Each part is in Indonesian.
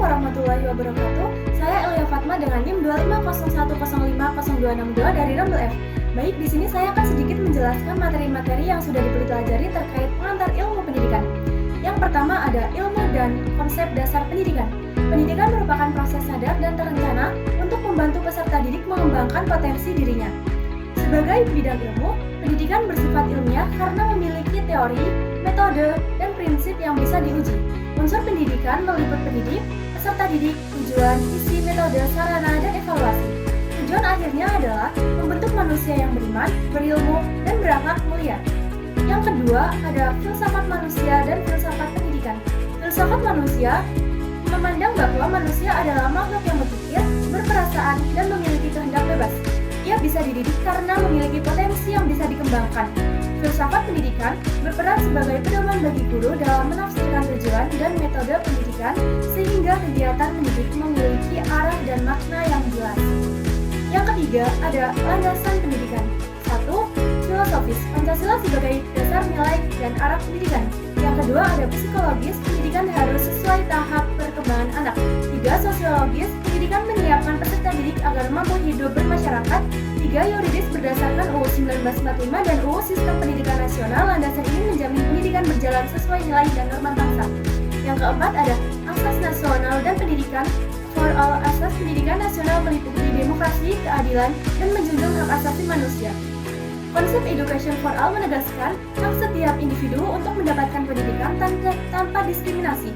warahmatullahi wabarakatuh. Saya Elia Fatma dengan NIM 2501050262 dari Rombel F. Baik, di sini saya akan sedikit menjelaskan materi-materi yang sudah dipelajari terkait pengantar ilmu pendidikan. Yang pertama ada ilmu dan konsep dasar pendidikan. Pendidikan merupakan proses sadar dan terencana untuk membantu peserta didik mengembangkan potensi dirinya. Sebagai bidang ilmu, pendidikan bersifat ilmiah karena memiliki teori, metode, dan prinsip yang bisa diuji. Unsur pendidikan meliputi pendidik, peserta didik, tujuan, isi, metode, sarana, dan evaluasi. Tujuan akhirnya adalah membentuk manusia yang beriman, berilmu, dan berakhlak mulia. Yang kedua ada filsafat manusia dan filsafat pendidikan. Filsafat manusia memandang bahwa manusia adalah makhluk yang berpikir, berperasaan, dan memiliki kehendak bebas. Ia bisa dididik karena memiliki potensi yang bisa dikembangkan. Filsafat pendidikan berperan sebagai pedoman bagi guru dalam menafsirkan tujuan dan metode pendidikan sehingga kegiatan mendidik memiliki arah dan makna yang jelas. Yang ketiga ada landasan pendidikan. 1. Filosofis, Pancasila sebagai dasar nilai dan arah pendidikan. Yang kedua ada psikologis, pendidikan harus sesuai tahap perkembangan anak. 3. Sosiologis, pendidikan menyiapkan peserta didik agar mampu hidup bermasyarakat. 3. Yuridis, berdasarkan UU 1945 dan UU Sistem Pendidikan Nasional, landasan ini menjamin pendidikan berjalan sesuai nilai dan norma bangsa. Yang keempat ada asas nasional dan pendidikan. For all, asas pendidikan nasional meliputi demokrasi, keadilan, dan menjunjung hak asasi manusia. Konsep Education for All menegaskan hak setiap individu untuk mendapatkan pendidikan tanpa diskriminasi.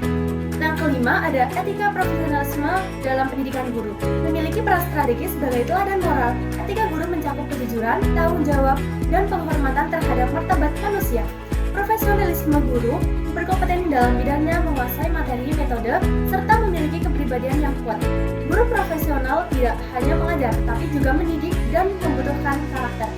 Yang kelima ada etika profesionalisme dalam pendidikan guru. Memiliki peran strategis sebagai teladan moral, etika guru mencakup kejujuran, tanggung jawab, dan penghormatan terhadap martabat manusia. Profesionalisme guru berkompeten dalam bidangnya, menguasai materi, metode, serta memiliki kepribadian yang kuat. Guru profesional tidak hanya mengajar, tapi juga mendidik dan membutuhkan karakter.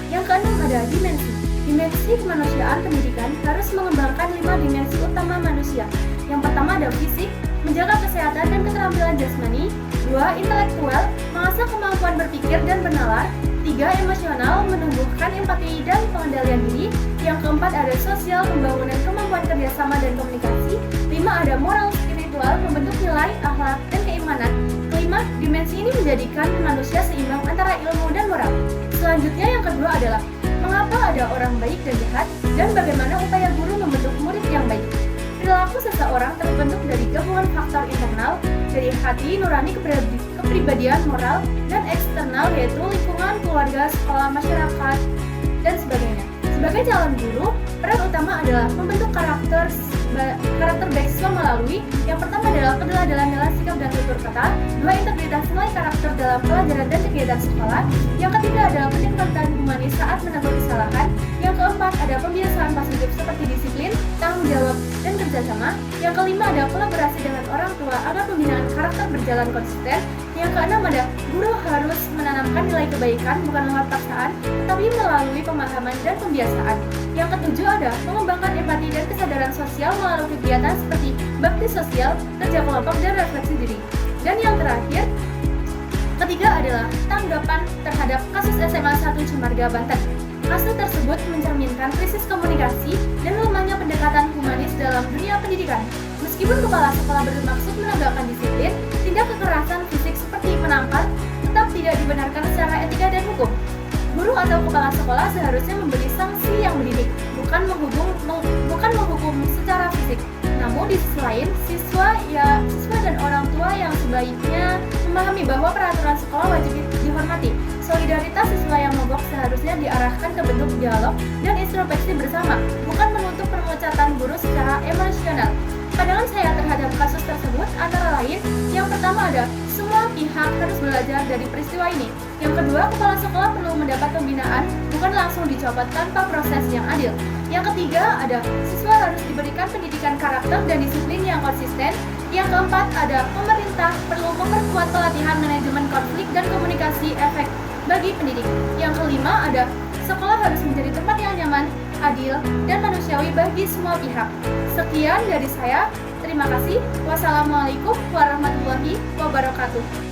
Yang keenam ada dimensi. Dimensi kemanusiaan pendidikan harus mengembangkan 5 dimensi utama manusia. Yang pertama ada fisik, menjaga kesehatan dan keterampilan jasmani. 2. Intelektual, mengasah kemampuan berpikir dan bernalar. 3. Emosional, menumbuhkan empati dan pengendalian diri. Yang keempat ada sosial, pembangunan kemampuan kerjasama dan komunikasi. 5. Ada moral spiritual, membentuk nilai, akhlak, dan keimanan. Kelima, dimensi ini menjadikan manusia seimbang antara ilmu dan moral. Selanjutnya yang kedua adalah mengapa ada orang baik dan jahat dan bagaimana upaya guru membentuk murid yang baik. Perilaku seseorang terbentuk dari gabungan faktor internal dari hati, nurani, kepribadian, moral, dan eksternal yaitu lingkungan, keluarga, sekolah, masyarakat, dan sebagainya. Sebagai calon guru, peran utama adalah membentuk karakter baik siswa melalui yang pertama adalah keteladanan dalam sikap dan tutur kata, 2. Integritas nilai karakter dalam pelajaran dan kegiatan sekolah, yang ketiga adalah peningkatan humanis saat menegur kesalahan, yang keempat ada pembiasaan positif seperti disiplin, tanggung jawab, dan kerjasama, yang kelima ada kolaborasi dengan orang tua agar pembinaan karakter berjalan konsisten, yang keenam ada guru harus menanamkan nilai kebaikan bukan lewat paksaan, tetapi melalui pemahaman dan pembiasaan. Yang ketujuh ada mengembangkan empati dan kesadaran sosial melalui kegiatan seperti bakti sosial, kerja kelompok, dan refleksi diri. Dan yang terakhir, ketiga adalah tanggapan terhadap kasus SMA 1 Cimarga, Banten. Kasus tersebut mencerminkan krisis komunikasi dan lemahnya pendekatan humanis dalam dunia pendidikan. Meskipun kepala sekolah bermaksud menegakkan disiplin, tindak kekerasan fisik seperti menampar tetap tidak dibenarkan secara etika dan hukum. Guru atau kepala sekolah seharusnya memberi sanksi yang mendidik, bukan menghukum secara fisik. Namun di sisi lain, siswa dan orang tua yang sebaiknya memahami bahwa peraturan sekolah wajib dihormati. Solidaritas siswa yang mogok seharusnya diarahkan ke bentuk dialog dan introspeksi bersama, bukan menuntut pemecatan guru secara emosional. Pandangan saya terhadap kasus tersebut antara lain, yang pertama ada semua pihak harus belajar dari peristiwa ini. Yang kedua, kepala sekolah perlu mendapat pembinaan, bukan langsung dicopot tanpa proses yang adil. Yang ketiga, ada siswa harus diberikan pendidikan karakter dan disiplin yang konsisten. Yang keempat, ada pemerintah perlu memperkuat pelatihan manajemen konflik dan komunikasi efek bagi pendidik. Yang kelima, ada sekolah harus menjadi tempat yang nyaman, adil, dan manusiawi bagi semua pihak. Sekian dari saya. Terima kasih. Wassalamualaikum warahmatullahi wabarakatuh.